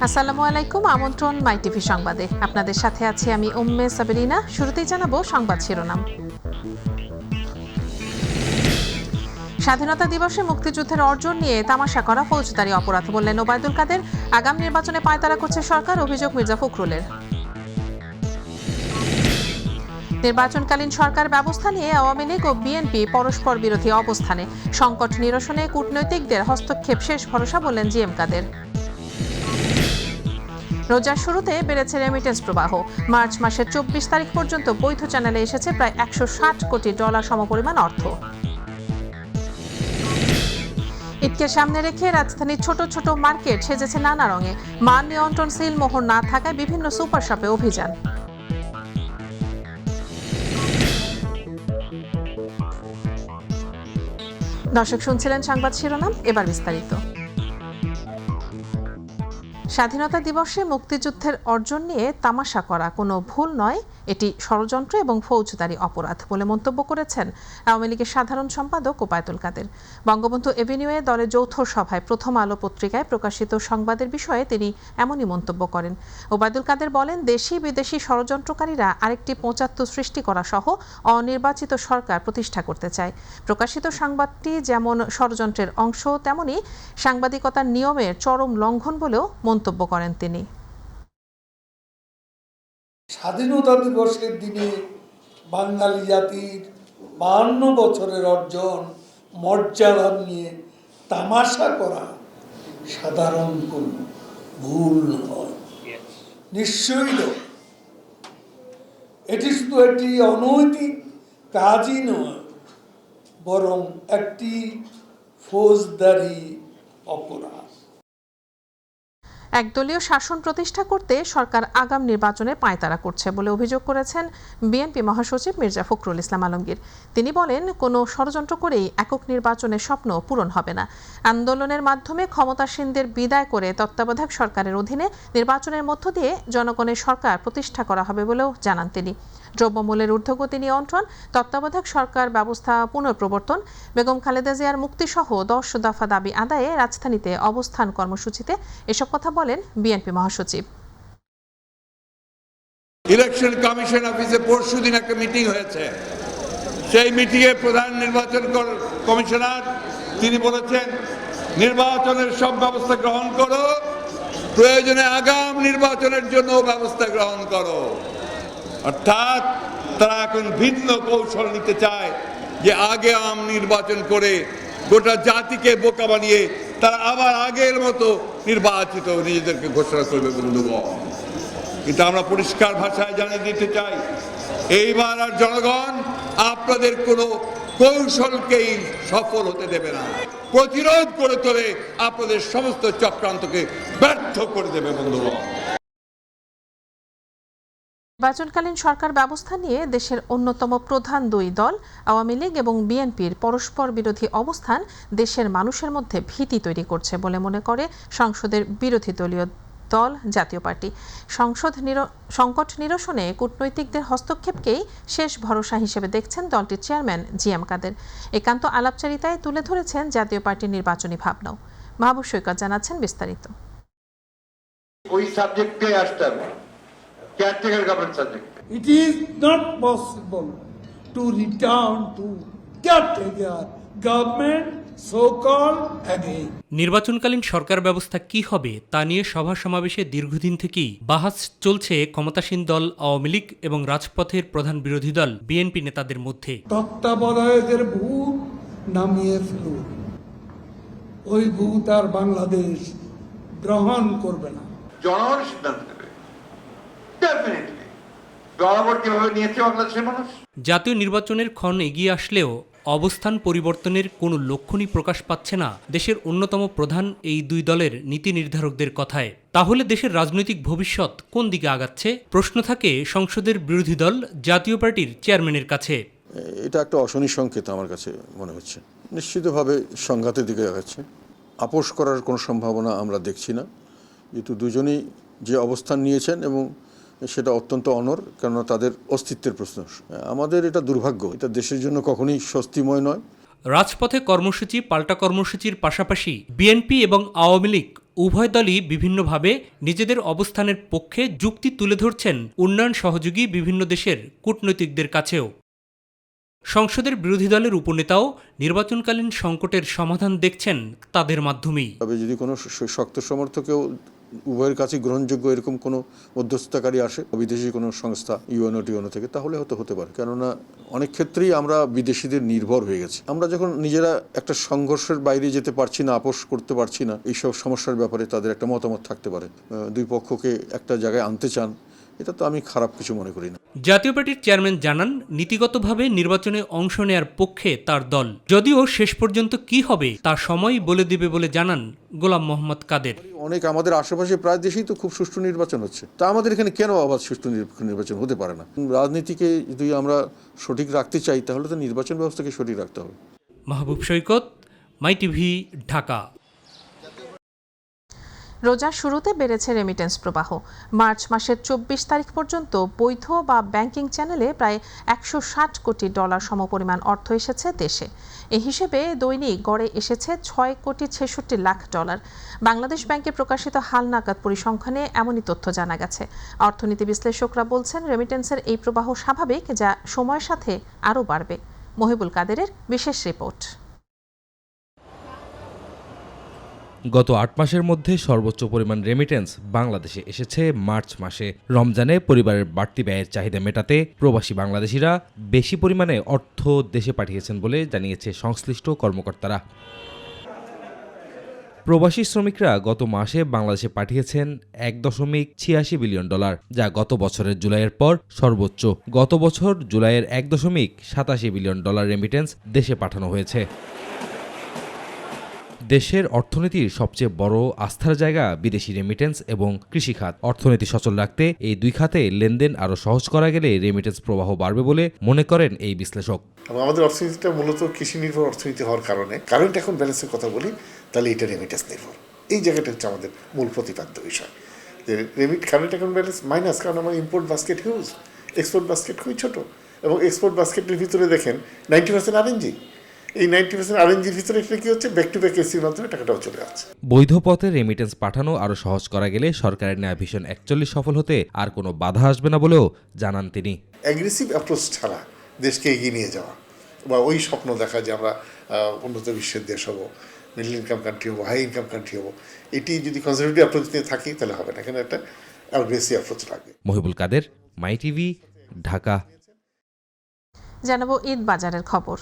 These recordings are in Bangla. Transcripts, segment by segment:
আসসালামু আলাইকুম। আমন্ত্রণ মাই টিভি সংবাদে। আপনাদের সাথে আছি আমি উম্মে সাবেরিনা। শুরুতেই জানাবো সংবাদ শিরোনাম। স্বাধীনতা দিবসে মুক্তিযুদ্ধের অর্জন নিয়ে তামাশা করা ফৌজদারি অপরাধ বললেন ওবায়দুল কাদের। আগাম নির্বাচনে পায়তারা করছে সরকার, অভিযোগ মির্জা ফখরুলের। নির্বাচনকালীন সরকার ব্যবস্থা নিয়ে আওয়ামী লীগ ও বিএনপি পরস্পর বিরোধী অবস্থানে। সংকট নিরসনে কূটনৈতিকদের হস্তক্ষেপ শেষ ভরসা বললেন জিএম কাদের। রোজার শুরুতে বেড়েছে রেমিটেন্স প্রবাহ। মার্চ মাসের 24 তারিখ পর্যন্ত বৈধ চ্যানেলে এসেছে প্রায় $160 কোটি সমপরিমাণ অর্থ। ঈদকে সামনে রেখে রাজধানীর ছোট ছোট মার্কেট সেজেছে নানা রঙে। মান নিয়ন্ত্রণ সিল মোহর না থাকায় বিভিন্ন সুপার শপে অভিযান। দর্শক শুনছিলেন সংবাদ শিরোনাম, এবার বিস্তারিত। স্বাধীনতা দিবসে মুক্তিযুদ্ধের অর্জন নিয়ে তামাশা করা কোনো ভুল নয়, এটি ষড়যন্ত্র এবং ফৌজদারি অপরাধ বলে মন্তব্য করেছেন আওয়ামী লীগের সাধারণ সম্পাদক ওবায়দুল কাদের। বঙ্গবন্ধু এভিনিউয়ে দলের যৌথ সভায় প্রথম আলো পত্রিকায় প্রকাশিত সংবাদের বিষয়ে তিনি এমনই মন্তব্য করেন। ওবায়দুল কাদের বলেন, দেশি বিদেশি ষড়যন্ত্রকারীরা আরেকটি ৭৫ সৃষ্টি করা সহ অনির্বাচিত সরকার প্রতিষ্ঠা করতে চায়। প্রকাশিত সংবাদটি যেমন ষড়যন্ত্রের অংশ, তেমনি সাংবাদিকতার নিয়মের চরম লঙ্ঘন বলেও মন্তব্য করেন তিনি। স্বাধীনতা দিবসের দিনে বাঙালি জাতির 52 বছরের অর্জন মর্যাদা নিয়ে তামাশা করা সাধারণ কোনো ভুল নয়, নিশ্চয়ই নয়। এটি শুধু একটি অনৈতিক কাজই নয়, বরং একটি ফৌজদারি অপরাধ। একদলীয় শাসন প্রতিষ্ঠা করতে সরকার আগাম নির্বাচনে পায়তারা করছে বলে অভিযোগ করেছেন বিএনপি মহাসচিব মির্জা ফখরুল ইসলাম আলমগীর। তিনি বলেন, কোনো ষড়যন্ত্র করেই একক নির্বাচনের স্বপ্ন পূরণ হবে না। আন্দোলনের মাধ্যমে ক্ষমতাসীনদের বিদায় করে তত্ত্বাবধায়ক সরকারের অধীনে নির্বাচনের মধ্য দিয়ে জনগণের সরকার প্রতিষ্ঠা করা হবে বলেও জানান তিনি। দ্রব্যমূল্যের ঊর্ধ্বগতি নিয়ন্ত্রণ, তত্ত্বাবধায়ক সরকার ব্যবস্থা পুনঃপ্রবর্তন, বেগম খালেদা জিয়ার মুক্তিসহ 10 দফা দাবি আদায়ে রাজধানীতে অবস্থান কর্মসূচিতে এসব কথা বলেন বিএনপি মহাসচিব। ইলেকশন কমিশন অফিসে পরশুদিন একটা মিটিং হয়েছে। সেই মিটিংয়ে প্রধান নির্বাচন কমিশনার তিনি বলেছেন, নির্বাচনের সব ব্যবস্থা গ্রহণ করো, প্রয়োজনে আগাম নির্বাচনের জন্য ব্যবস্থা গ্রহণ করো। অর্থাৎ তারা এখন ভিন্ন কৌশল নিতে চায় যে আগে আম নির্বাচন করে গোটা জাতিকে বোকা বানিয়ে তারা আবার আগের মতো নির্বাচিত নিজেদেরকে ঘোষণা করবে বন্ধুগণ। কিন্তু আমরা পরিষ্কার ভাষায় জানিয়ে দিতে চাই, এইবার আর জনগণ আপনাদের কোনো কৌশলকেই সফল হতে দেবে না, প্রতিরোধ করে তোলে আপনাদের সমস্ত চক্রান্তকে ব্যর্থ করে দেবে বন্ধুগণ। নির্বাচনকালীন সরকার ব্যবস্থা নিয়ে দেশের অন্যতম প্রধান দুই দল আওয়ামী লীগ এবং বিএনপির পরস্পর বিরোধী অবস্থান দেশের মানুষের মধ্যে ভীতি তৈরি করছে বলে মনে করে সংসদের বিরোধী দলীয় দল জাতীয় পার্টি। সংকট নিরসনে কূটনৈতিকদের হস্তক্ষেপকেই শেষ ভরসা হিসেবে দেখছেন দলটির চেয়ারম্যান জিএম কাদের। একান্ত আলাপচারিতায় তুলে ধরেছেন জাতীয় পার্টির নির্বাচনী ভাবনাও। মাহবুব সৈকত জানাচ্ছেন বিস্তারিত। ওই সাবজেক্টে আসতে হবে, caretaker government subject. It is not possible to return to caretaker government so-called again. নির্বাচনকালীন সরকার ব্যবস্থা কি হবে তা নিয়ে সভা সমাবেশে দীর্ঘদিন থেকেই বাহাস চলছে ক্ষমতাসীন দল আওয়ামী লীগ এবং রাজপথের প্রধান বিরোধী দল বিএনপি নেতাদের মধ্যে। তত্ত্বাবধায়কের ভূত নামিয়ে ফেলুন, ওই ভূত আর বাংলাদেশ গ্রহণ করবে না। জনগণ সিদ্ধান্ত নেবে, ডেফিনেটলি। বরাবর কিভাবে নিয়েছে বাংলাদেশের মানুষ। জাতীয় নির্বাচনের ক্ষণ এগিয়ে আসলেও অবস্থান পরিবর্তনের কোনো লক্ষণই প্রকাশ পাচ্ছে না দেশের অন্যতম প্রধান এই দুই দলের নীতি নির্ধারকদের কথায়। তাহলে দেশের রাজনৈতিক ভবিষ্যৎ কোন দিকে আগাচ্ছে? প্রশ্ন থাকে সংসদের বিরোধী দল জাতীয় পার্টির চেয়ারম্যানের কাছে। এটা একটা অশনি সংকেত আমার কাছে মনে হচ্ছে। নিশ্চিতভাবে সংঘাতের দিকে আগাচ্ছে। আপোষ করার কোনো সম্ভাবনা আমরা দেখছি না, যেহেতু দুজনেই যে অবস্থান নিয়েছেন এবং সেটা অত্যন্ত অনর, কেননা তাদের অস্তিত্বের প্রশ্ন। আমাদের এটা দুর্ভাগ্য, এটা দেশের জন্য কখনোই স্বস্তিময় নয়। রাজপথে কর্মসূচি পাল্টা কর্মসূচির পাশাপাশি বিএনপি এবং আওয়ামী লীগ উভয় দলই বিভিন্নভাবে নিজেদের অবস্থানের পক্ষে যুক্তি তুলে ধরছেন উন্নয়ন সহযোগী বিভিন্ন দেশের কূটনৈতিকদের কাছেও। সংসদের বিরোধী দলের উপনেতাও নির্বাচনকালীন সংকটের সমাধান দেখছেন তাদের মাধ্যমেই। তবে যদি কোনো শক্ত সমর্থকেও উভয়ের কাছে গ্রহণযোগ্য এরকম কোনো মধ্যস্থতাকারী আসে বিদেশি কোনো সংস্থা ইউএনও থেকে, তাহলে হতে পারে। কেননা অনেক ক্ষেত্রেই আমরা বিদেশিদের নির্ভর হয়ে গেছি। আমরা যখন নিজেরা একটা সংঘর্ষের বাইরে যেতে পারছি না, আপোষ করতে পারছি না, এইসব সমস্যার ব্যাপারে তাদের একটা মতামত থাকতে পারে। দুই পক্ষকে একটা জায়গায় আনতে চান, এটা তো আমি খারাপ কিছু মনে করি না। জাতীয় পার্টির চেয়ারম্যান জানান, নীতিগতভাবে নির্বাচনে অংশ নেয়ার পক্ষে তার দল, যদিও শেষ পর্যন্ত কি হবে তা সময়ই বলে দিবে বলে জানান গোলাম মোহাম্মদ কাদের। অনেক আমাদের আশেপাশে প্রায় দেশেই তো খুব সুষ্ঠু নির্বাচন হচ্ছে, তা আমাদের এখানে কেন আবার সুষ্ঠু নির্বাচন হতে পারে না? রাজনীতিকে যদি আমরা সঠিক রাখতে চাই তাহলে তো নির্বাচন ব্যবস্থাকে সঠিক রাখতে হবে। মাহবুব সৈকত, মাই টিভি, ঢাকা। রোজার শুরুতে বেড়েছে রেমিটেন্স প্রবাহ। মার্চ মাসের 24 তারিখ পর্যন্ত বৈধ বা ব্যাংকিং চ্যানেলে প্রায় $160 কোটি সমপরিমাণ অর্থ এসেছে দেশে। এই হিসেবে দৈনিক গড়ে এসেছে $6.66 কোটি। বাংলাদেশ ব্যাংকে প্রকাশিত হালনাগাদ পরিসংখ্যানে এমনই তথ্য জানা গেছে। অর্থনীতি বিশ্লেষকরা বলছেন, রেমিটেন্সের এই প্রবাহ স্বাভাবিক, যা সময়ের সাথে আরও বাড়বে। মহিবুল কাদেরের বিশেষ রিপোর্ট। গত 8 মাসের মধ্যে সর্বোচ্চ পরিমাণ রেমিটেন্স বাংলাদেশে এসেছে মার্চ মাসে। রমজানে পরিবারের বাড়তি ব্যয়ের চাহিদা মেটাতে প্রবাসী বাংলাদেশিরা বেশি পরিমাণে অর্থ দেশে পাঠিয়েছেন বলে জানিয়েছে সংশ্লিষ্ট কর্মকর্তারা। প্রবাসী শ্রমিকরা গত মাসে বাংলাদেশে পাঠিয়েছেন $1.86 বিলিয়ন, যা গত বছরের জুলাইয়ের পর সর্বোচ্চ। গত বছর জুলাইয়ের $1.87 বিলিয়ন রেমিটেন্স দেশে পাঠানো হয়েছে। দেশের অর্থনীতির সবচেয়ে বড় আস্থার জায়গা বিদেশি রেমিটেন্স এবং কৃষিখাত। অর্থনীতি সচল রাখতে এই দুই খাতে লেনদেন আরও সহজ করা গেলে রেমিটেন্স প্রবাহ বাড়বে বলে মনে করেন এই বিশ্লেষক। আমাদের অর্থনীতিটা মূলত কৃষি নির্ভর অর্থনীতি হওয়ার কারণে কারেন্ট অ্যাকাউন্ট ব্যালেন্সের কথা বলি, তাহলে এটা রেমিটেন্স নির্ভর। এই জায়গাটা হচ্ছে আমাদের মূল প্রতিপাদ্য বিষয়, যে কারেন্ট অ্যাকাউন্ট ব্যালেন্স মাইনাস, কারণ আমার import basket huge, export basket খুবই ছোট, এবং এক্সপোর্ট বাস্কেটের ভিতরে দেখেন 90% আরএনজি। এই 90% আরএনজির ভিতরে এটা কি হচ্ছে, ব্যাক টু ব্যাক এসির মাধ্যমে টাকাটাও চলে যাচ্ছে। বৈধ পথে রেমিটেন্স পাঠানো আরও সহজ করা গেলে সরকারের নেওয়া ভিশন 41 সফল হতে আর কোনো বাধা আসবে না বলেও জানান তিনি। অ্যাগ্রেসিভ অ্যাপ্রোচ ছাড়া দেশকে এগিয়ে নিয়ে যাওয়া বা ওই স্বপ্ন দেখা যে আমরা উন্নত বিশ্বের দেশ হব, মিডল ইনকাম কান্ট্রি হবো, হাই ইনকাম কান্ট্রি হবো, এটি যদি কনজারভেটিভ অ্যাপ্রোচ নিয়ে থাকি তাহলে হবে না। এখানে একটা অ্যাগ্রেসিভ অ্যাপ্রোচ লাগবে। মহিবুল কাদের, মাই টিভি, ঢাকা। জানাবো ঈদ বাজারের খবর।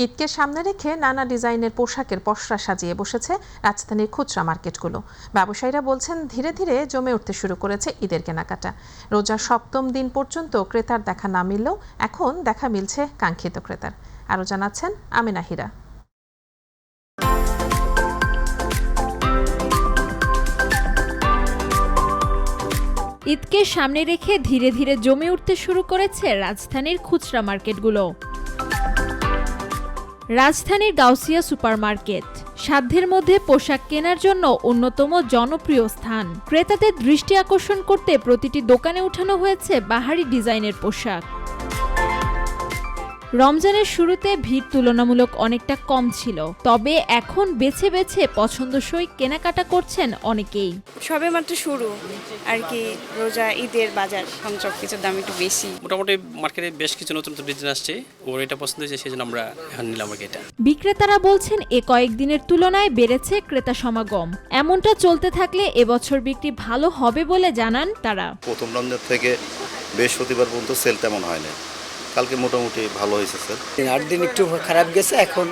ঈদকে সামনে রেখে নানা ডিজাইনের পোশাকের পসরা সাজিয়ে বসেছে রাজধানীর খুচরা মার্কেটগুলো। ব্যবসায়ীরা বলছেন, ধীরে ধীরে জমে উঠতে শুরু করেছে ঈদের কেনাকাটা। রোজার 7ম দিন পর্যন্ত ক্রেতার দেখা না মিললেও এখন দেখা মিলছে কাঙ্ক্ষিত ক্রেতার। আরও জানাচ্ছেন আমিনা হীরা। ঈদকে সামনে রেখে ধীরে ধীরে জমে উঠতে শুরু করেছে রাজধানীর খুচরা মার্কেটগুলো। রাজধানীর গাউসিয়া সুপারমার্কেট সাধ্যের মধ্যে পোশাক কেনার জন্য অন্যতম জনপ্রিয় স্থান। ক্রেতাদের দৃষ্টি আকর্ষণ করতে প্রতিটি দোকানে উঠানো হয়েছে বাহারি ডিজাইনের পোশাক। রমজানের শুরুতে ভিড় তুলনামূলক অনেকটা কম ছিল, তবে এখন বেছে বেছে পছন্দসই কেনাকাটা করছেন অনেকেই। সবে মাত্র শুরু আর কি, রোজা ঈদের বাজার, সব কিছুর দাম একটু বেশি। মোটামুটি মার্কেটে বেশ কিছু নতুন নতুন ডিজাইন আসছে, ওর এটা পছন্দ হয়েছে, সেই জন্য আমরা এখন নিলাম এটা। বিক্রেতারা বলছেন, এ কয়েকদিনের তুলনায় বেড়েছে ক্রেতা সমাগম। এমনটা চলতে থাকলে এবছর বিক্রি ভালো হবে বলে জানান তারা। প্রথম রমজান থেকে বৃহস্পতিবার পর্যন্ত সেল তেমন হয় না, কালকে মোটামুটি ভালো হয়েছে স্যার। 8 দিন একটু খারাপ গেছে, এখন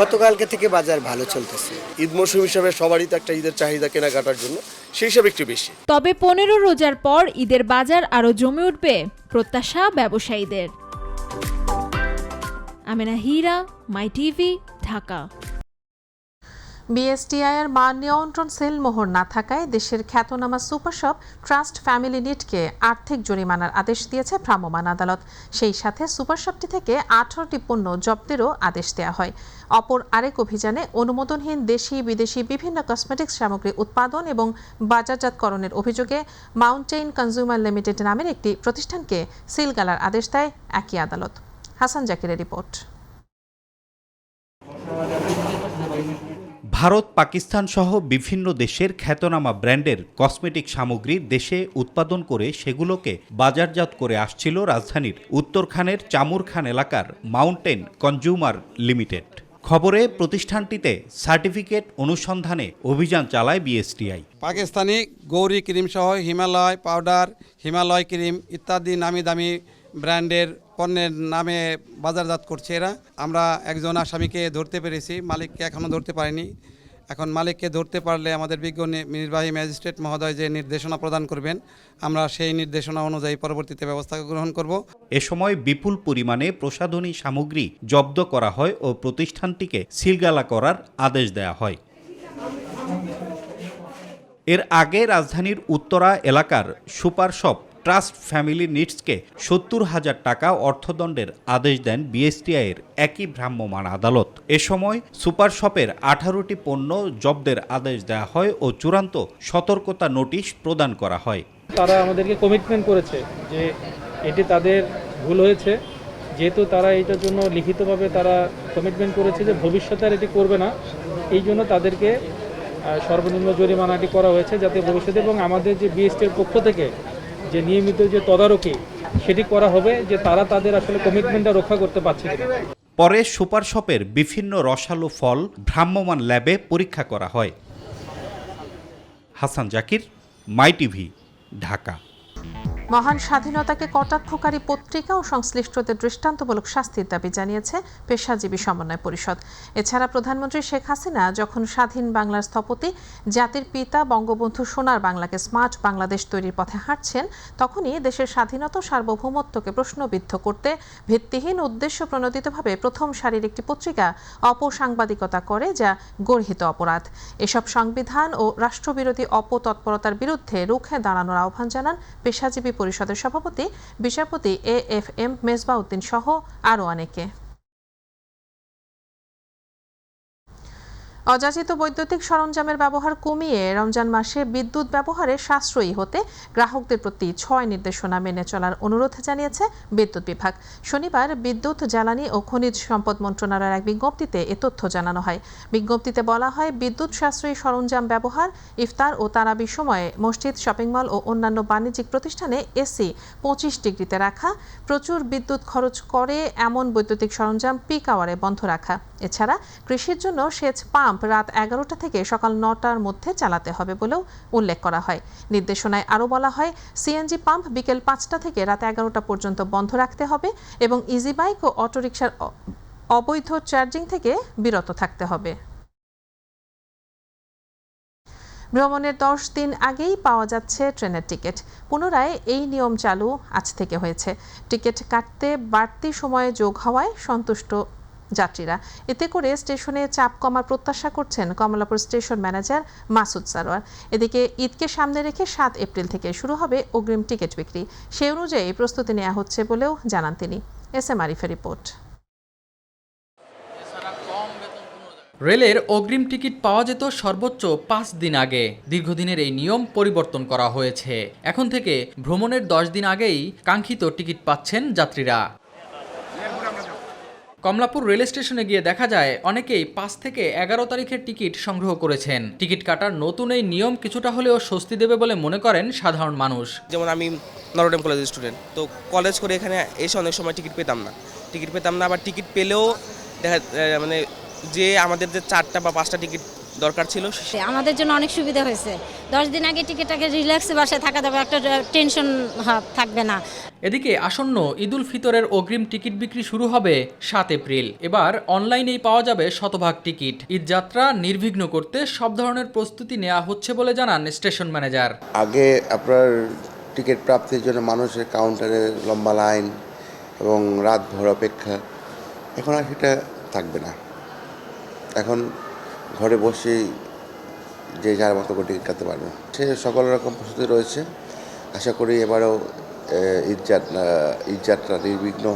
গতকালকে থেকে বাজার ভালো চলতেছে। ঈদ মৌসুম হিসাবে সবারই তো একটা ঈদের চাহিদা কেনাকাটার জন্য, সেই হিসাবে একটু বেশি। তবে 15 রোজার পর ঈদের বাজার আরও জমে উঠবে প্রত্যাশা ব্যবসায়ীদের। আমিনা হীরা, মাই টিভি, ঢাকা। বিএসটিআই এর মান নিয়ন্ত্রণ সেল মোহর না থাকায় দেশের খ্যাতনামা সুপারশপ ট্রাস্ট ফ্যামিলি নিটকে আর্থিক জরিমানার আদেশ দিয়েছে ভ্রাম্যমাণ আদালত। সেই সাথে সুপারশপটি থেকে 18টি পণ্য জব্দেরও আদেশ দেওয়া হয়। অপর আরেক অভিযানে অনুমোদনহীন দেশি বিদেশি বিভিন্ন কসমেটিক্স সামগ্রী উৎপাদন এবং বাজারজাতকরণের অভিযোগে মাউন্টেইন কনজিউমার লিমিটেড নামের একটি প্রতিষ্ঠানকে সিলগালার আদেশ দেয় একই আদালত। হাসান জাকিরের রিপোর্ট। ভারত, পাকিস্তান সহ বিভিন্ন দেশের খ্যাতনামা ব্র্যান্ডের কসমেটিক সামগ্রী দেশে উৎপাদন করে সেগুলোকে বাজারজাত করে আসছিল রাজধানীর উত্তরখানের চামুরখান এলাকার মাউন্টেন কনজিউমার লিমিটেড। খবরে প্রতিষ্ঠানটিতে সার্টিফিকেট অনুসন্ধানে অভিযান চালায় বিএসটিআই। পাকিস্তানি গৌরী ক্রিম সহ হিমালয় পাউডার, হিমালয় ক্রিম ইত্যাদি নামি দামি ব্র্যান্ডের পণ্যের নামে বাজারজাত করছে এরা। আমরা একজন আসামিকে ধরতে পেরেছি, মালিককে এখনও ধরতে পারিনি। এখন মালিককে ধরতে পারলে আমাদের বিজ্ঞ নির্বাহী ম্যাজিস্ট্রেট মহোদয় যে নির্দেশনা প্রদান করবেন, আমরা সেই নির্দেশনা অনুযায়ী পরবর্তীতে ব্যবস্থা গ্রহণ করব। এ সময় বিপুল পরিমাণে প্রসাধনী সামগ্রী জব্দ করা হয় ও প্রতিষ্ঠানটিকে সিলগালা করার আদেশ দেওয়া হয়। এর আগে রাজধানীর উত্তরা এলাকার সুপারশপ ট্রাস্ট ফ্যামিলি নিডসকে 70,000 টাকা অর্থদণ্ডের আদেশ দেন বিএসটিআই-এর একই ভ্রাম্যমাণ আদালত। এ সময় সুপারশপের 18টি পণ্য জব্দের আদেশ দেওয়া হয় ও চূড়ান্ত সতর্কতা নোটিশ প্রদান করা হয়। তারা আমাদেরকে কমিটমেন্ট করেছে যে এটি তাদের ভুল হয়েছে, যেহেতু তারা এটার জন্য লিখিতভাবে তারা কমিটমেন্ট করেছে যে ভবিষ্যতে আর এটি করবে না, এই জন্য তাদেরকে সর্বনিম্ন জরিমানাটি করা হয়েছে, যাতে ভবিষ্যতে এবং আমাদের যে বিএসটিআই-এর পক্ষ থেকে যে নিয়মিত যে তদারকি সেটি করা হবে যে তারা তাদের আসলে কমিটমেন্টটা রক্ষা করতে পারছে কিনা। পরে সুপারশপের বিভিন্ন রসালো ফল ভ্রাম্যমাণ ল্যাবে পরীক্ষা করা হয়। হাসান জাকির, মাই টিভি, ঢাকা। মহান স্বাধীনতাকে কটাক্ষকারী পত্রিকা ও সংশ্লিষ্টদের দৃষ্টান্তমূলক শাস্তির দাবি জানিয়েছে পেশাজীবী সমন্বয় পরিষদ। এছাড়া প্রধানমন্ত্রী শেখ হাসিনা যখন স্বাধীন বাংলার স্থপতি জাতির পিতা বঙ্গবন্ধু সোনার বাংলাকে স্মার্ট বাংলাদেশ তৈরির পথে হাঁটছেন, তখনই দেশের স্বাধীনতা ও সার্বভৌমত্বকে প্রশ্নবিদ্ধ করতে ভিত্তিহীন উদ্দেশ্য প্রণোদিতভাবে প্রথম সারির একটি পত্রিকা অপসাংবাদিকতা করে, যা গর্হিত অপরাধ। এসব সংবিধান ও রাষ্ট্রবিরোধী অপতৎপরতার বিরুদ্ধে রুখে দাঁড়ানোর আহ্বান জানান পেশাজীবী পরিষদের সভাপতি বিচারপতি AFM মেজবাউদ্দিন সহ আরও অনেকে। অযাচিত বৈদ্যুতিক সরঞ্জামের ব্যবহার কমিয়ে রমজান মাসে বিদ্যুৎ ব্যবহারে সাশ্রয়ী হতে গ্রাহকদের প্রতি 6 নির্দেশনা মেনে চলার অনুরোধ জানিয়েছে বিদ্যুৎ বিভাগ। শনিবার বিদ্যুৎ, জ্বালানি ও খনিজ সম্পদ মন্ত্রণালয়ের এক বিজ্ঞপ্তিতে এ তথ্য জানানো হয়। বিজ্ঞপ্তিতে বলা হয়, বিদ্যুৎ সাশ্রয়ী সরঞ্জাম ব্যবহার, ইফতার ও তারাবির সময়ে মসজিদ, শপিং মল ও অন্যান্য বাণিজ্যিক প্রতিষ্ঠানে এসি 25 ডিগ্রিতে রাখা, প্রচুর বিদ্যুৎ খরচ করে এমন বৈদ্যুতিক সরঞ্জাম পিক আওয়ারে বন্ধ রাখা। এছাড়া কৃষির জন্য সেচ পাম্প রাত 11টা থেকে সকাল 9টার মধ্যে চালাতে হবে বলেও উল্লেখ করা হয়। নির্দেশনায় আরও বলা হয়, সিএনজি পাম্প বিকেল 5টা থেকে রাত 11টা পর্যন্ত বন্ধ রাখতে হবে এবং ইজি বাইক ও অটোরিকশার অবৈধ চার্জিং থেকে বিরত থাকতে হবে। ভ্রমণের 10 দিন আগেই পাওয়া যাচ্ছে ট্রেনের টিকিট। পুনরায় এই নিয়ম চালু আজ থেকে হয়েছে। টিকিট কাটতে বাড়তি সময়ে যোগ হওয়ায় সন্তুষ্ট যাত্রীরা। এতে করে স্টেশনে চাপ কমার প্রত্যাশা করছেন কমলাপুর স্টেশন ম্যানেজার মাসুদ সারোয়ার। এদিকে ঈদকে সামনে রেখে 7 এপ্রিল থেকে শুরু হবে অগ্রিম টিকিট বিক্রি। সেই অনুযায়ী প্রস্তুতি নেওয়া হচ্ছে বলেও জানান তিনি। SM আরিফের রিপোর্ট। রেলের অগ্রিম টিকিট পাওয়া যেত সর্বোচ্চ 5 দিন আগে। দীর্ঘদিনের এই নিয়ম পরিবর্তন করা হয়েছে। এখন থেকে ভ্রমণের 10 দিন আগেই কাঙ্ক্ষিত টিকিট পাচ্ছেন যাত্রীরা। কমলাপুর রেল স্টেশনে গিয়ে দেখা যায় অনেকেই 5 থেকে 11 তারিখের টিকিট সংগ্রহ করেছেন। টিকিট কাটার নতুন এই নিয়ম কিছুটা হলেও স্বস্তি দেবে বলে মনে করেন সাধারণ মানুষ। যেমন আমি নরোডেম কলেজের স্টুডেন্ট, তো কলেজ করে এখানে এসে অনেক সময় টিকিট পেতাম না, আবার টিকিট পেলেও দেখা মানে যে আমাদের যে 4টা বা 5টা টিকিট দরকার ছিল, আমাদের জন্য অনেক সুবিধা হয়েছে। 10 দিন আগে টিকিটটাকে রিল্যাক্সে বাসায় থাকা যাবে, একটা টেনশন থাকবে না। এদিকে আসন্ন ঈদুল ফিতরের অগ্রিম টিকিট বিক্রি শুরু হবে 7 এপ্রিল। এবার অনলাইনেই পাওয়া যাবে শতভাগ টিকিট। ঈদ যাত্রা নির্বিঘ্ন করতে সব ধরনের প্রস্তুতি নেওয়া হচ্ছে বলে জানান স্টেশন ম্যানেজার। আগে আপনার টিকিট প্রাপ্তির জন্য মানুষের কাউন্টারে লম্বা লাইন এবং রাত ভর অপেক্ষা, এখন আর সেটা থাকবে না। এখন ঘরে বসেই যে যার মতো করে টিকিট কাটতে পারবে। সে সকল রকম প্রস্তুতি রয়েছে। আশা করি এবারেও ঈদযাত্রা নির্বিঘ্ন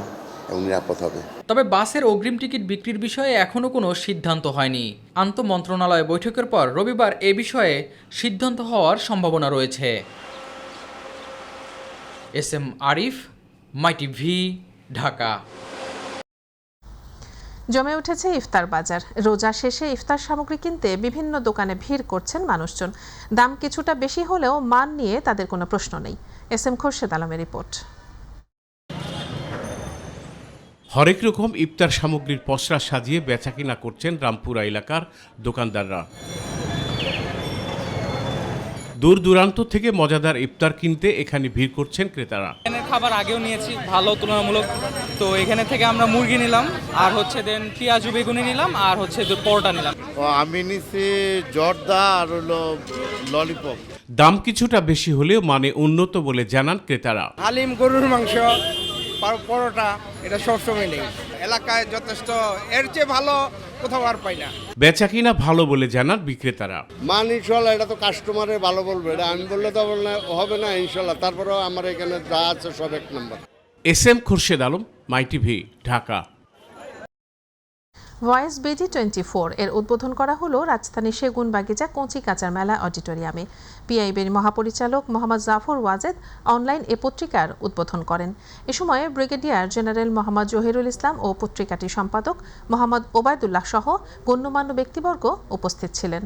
এবং নিরাপদ হবে। তবে বাসের অগ্রিম টিকিট বিক্রির বিষয়ে এখনও কোনো সিদ্ধান্ত হয়নি। আন্তঃমন্ত্রণালয় বৈঠকের পর রবিবার এ বিষয়ে সিদ্ধান্ত হওয়ার সম্ভাবনা রয়েছে। SM Arif, MyTV, Dhaka. জমে উঠেছে ইফতার বাজার। রোজা শেষে ইফতার সামগ্রী কিনতে বিভিন্ন দোকানে ভিড় করছেন মানুষজন। দাম কিছুটা বেশি হলেও মান নিয়ে তাদের কোনো প্রশ্ন নেই। SM খোরশেদ আলমের রিপোর্ট। হরেক রকম ইফতার সামগ্রীর পসরা সাজিয়ে বেচাকিনা করছেন রামপুরা এলাকার দোকানদাররা। দূর দূরান্ত থেকে মজাদার ইফতার কিনতে এখানে ভিড় করছেন ক্রেতারা। খাবার আগেও নিয়েছি ভালো তুলনামূলক, তো এখানে থেকে আমরা মুরগি নিলাম, আর হচ্ছে দেন পেঁয়াজু বেগুনি নিলাম, আর হচ্ছে পরোটা নিলাম। আমি নিছি জর্দা আর হলো ললিপপ। দাম কিছুটা বেশি হলেও মানে উন্নত বলে জানান ক্রেতারা। হালিম, গরুর মাংস, পরোটা এটা সবসময় নেই এলাকায় যথেষ্ট, এর চেয়ে ভালো কোথাও আর পাই না। বেচাকিনা ভালো বলে জানান বিক্রেতারা। মান ইনশাল্লাহ, এটা তো কাস্টমারে ভালো বলবে, এটা আমি বললে তো হবে না ইনশাল্লাহ। তারপরেও আমার এখানে যা আছে সব এক নম্বর। SM Khorshed Alam, MyTV, Dhaka. Voice BD24 এর উদ্বোধন করা হলো রাজধানীর সেগুনবাগিচা কঞ্চি কাঁচার মেলা অডিটোরিয়ামে। PIBর মহাপরিচালক মোহাম্মদ জাফর ওয়াজেদ অনলাইন এ পত্রিকার উদ্বোধন করেন। এ সময় ব্রিগেডিয়ার জেনারেল মোহাম্মদ জহিরুল ইসলাম ও পত্রিকাটির সম্পাদক মোহাম্মদ ওবায়দুল্লাহ সহ গণ্যমান্য ব্যক্তিবর্গ উপস্থিত ছিলেন।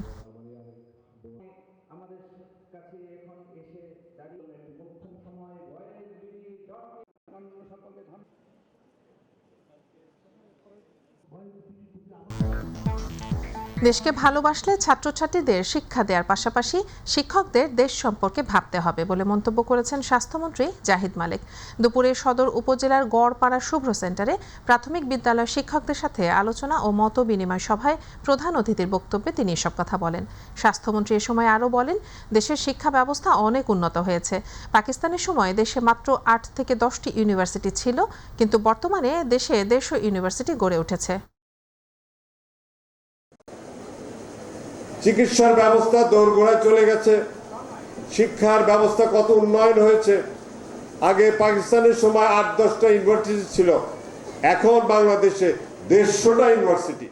দেশকে ভালোবাসলে ছাত্রছাত্রীদের শিক্ষা দেওয়ার পাশাপাশি শিক্ষকদের দেশ সম্পর্কে ভাবতে হবে বলে মন্তব্য করেছেন স্বাস্থ্যমন্ত্রী জাহিদ মালেক। দুপুরে সদর উপজেলার গড়পাড়া শুভ্র সেন্টারে প্রাথমিক বিদ্যালয় শিক্ষকদের সাথে আলোচনা ও মত বিনিময় সভায় প্রধান অতিথির বক্তব্যে তিনি এসব কথা বলেন। স্বাস্থ্যমন্ত্রী এ সময় আরও বলেন, দেশের শিক্ষা ব্যবস্থা অনেক উন্নত হয়েছে। পাকিস্তানের সময় দেশে মাত্র 8 থেকে 10টি ইউনিভার্সিটি ছিল, কিন্তু বর্তমানে দেশে 150 ইউনিভার্সিটি গড়ে উঠেছে। চিকিৎসার ব্যবস্থা দোরগোড়ায় চলে গেছে, শিক্ষার ব্যবস্থা কত উন্নয়ন হয়েছে। আগে পাকিস্তানের সময় 8-10টা ইউনিভার্সিটি ছিল, এখন বাংলাদেশে 150টা ইউনিভার্সিটি।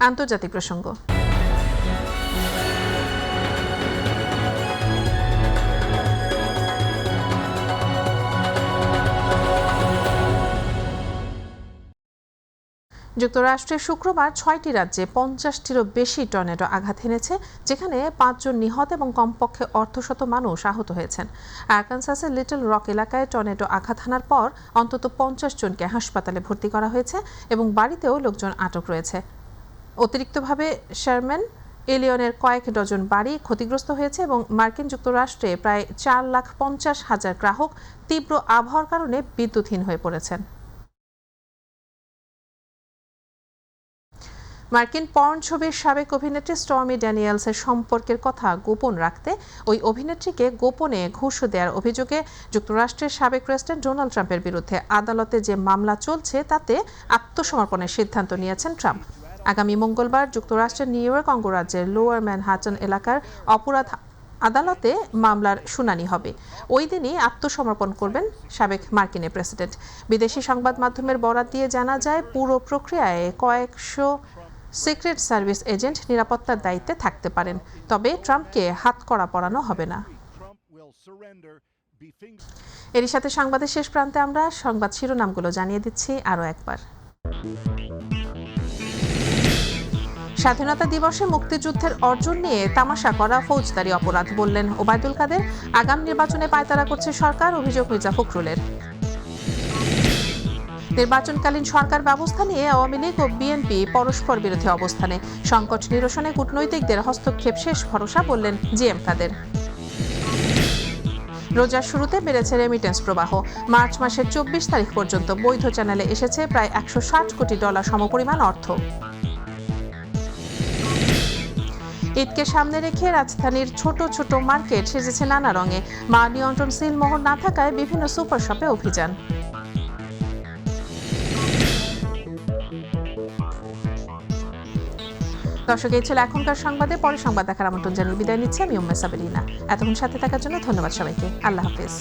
আন্তর্জাতিক প্রসঙ্গ। যুক্তরাষ্ট্রে শুক্রবার 6টি রাজ্যে 50টিরও বেশি টর্নেডো আঘাত হেনেছে, যেখানে 5 জন নিহত এবং কমপক্ষে অর্ধশত মানুষ আহত হয়েছেন। আরকানসাসের লিটল রক এলাকায় টর্নেডো আঘাত হানার পর অন্তত 50 জনকে হাসপাতালে ভর্তি করা হয়েছে এবং বাড়িতেও লোকজন আটক রয়েছে। অতিরিক্তভাবে শারম্যান এলিয়নের কয়েক ডজন বাড়ি ক্ষতিগ্রস্ত হয়েছে এবং মার্কিন যুক্তরাষ্ট্রে প্রায় 4,50,000 গ্রাহক তীব্র আবহাওয়ার কারণে বিদ্যুৎহীন হয়ে পড়েছেন। মার্কিন পর্ন ছবির সাবেক অভিনেত্রী স্টর্মি ড্যানিয়েলসের সম্পর্কের কথা গোপন রাখতে ওই অভিনেত্রীকে গোপনে ঘুষ দেওয়ার অভিযোগে যুক্তরাষ্ট্রের সাবেক প্রেসিডেন্ট ডোনাল্ড ট্রাম্পের বিরুদ্ধে আদালতে যে মামলা চলছে তাতে আত্মসমর্পণের সিদ্ধান্ত নিয়েছেন ট্রাম্প। আগামী মঙ্গলবার যুক্তরাষ্ট্রের নিউ ইয়র্ক অঙ্গরাজ্যের লোয়ার ম্যানহাটন এলাকার অপরাধ আদালতে মামলার শুনানি হবে। ওই দিনই আত্মসমর্পণ করবেন সাবেক মার্কিন প্রেসিডেন্ট। বিদেশি সংবাদ মাধ্যমের বরাত দিয়ে জানা যায়, পুরো প্রক্রিয়ায় কয়েকশো সিক্রেট সার্ভিস এজেন্ট নিরাপত্তার দায়িত্বে থাকতে পারেন, তবে ট্রাম্পকে হাতকড়া পরানো হবে না। এরই সাথে সংবাদের শেষ প্রান্তে আমরা সংবাদ শিরোনামগুলো জানিয়ে দিচ্ছি আরও একবার। স্বাধীনতা দিবসে মুক্তিযুদ্ধের অর্জন নিয়ে তামাশা করা ফৌজদারি অপরাধ বললেন ওবায়দুল কাদের। আগাম নির্বাচনে পায়তারা করছে সরকার, অভিযোগ মির্জা ফখরুলের। নির্বাচনকালীন সরকার ব্যবস্থা নিয়ে আওয়ামী লীগ ও বিএনপি পরস্পর বিরোধী অবস্থানে, সংকট নিরসনে কূটনৈতিকদের হস্তক্ষেপ শেষ ভরসা বললেন জিএম কাদের। রোজার শুরুতে বেড়েছে রেমিটেন্স প্রবাহ। মার্চ মাসের 24 তারিখ পর্যন্ত বৈধ চ্যানেলে এসেছে প্রায় $160 কোটি সমপরিমাণ অর্থ। ঈদকে সামনে রেখে রাজধানীর ছোট ছোট মার্কেট সেজেছে নানা রঙে। মা নিয়ন্ত্রণ সিলমোহর না থাকায় বিভিন্ন সুপার শপে অভিযান। দর্শক, এই ছিল এখনকার সংবাদে। পরে সংবাদ দেখার আমন্ত্রণ জানিয়ে বিদায় নিচ্ছি আমি উম্মে সাবেরিনা। এতক্ষণ সাথে থাকার জন্য ধন্যবাদ সবাইকে। আল্লাহ হাফেজ।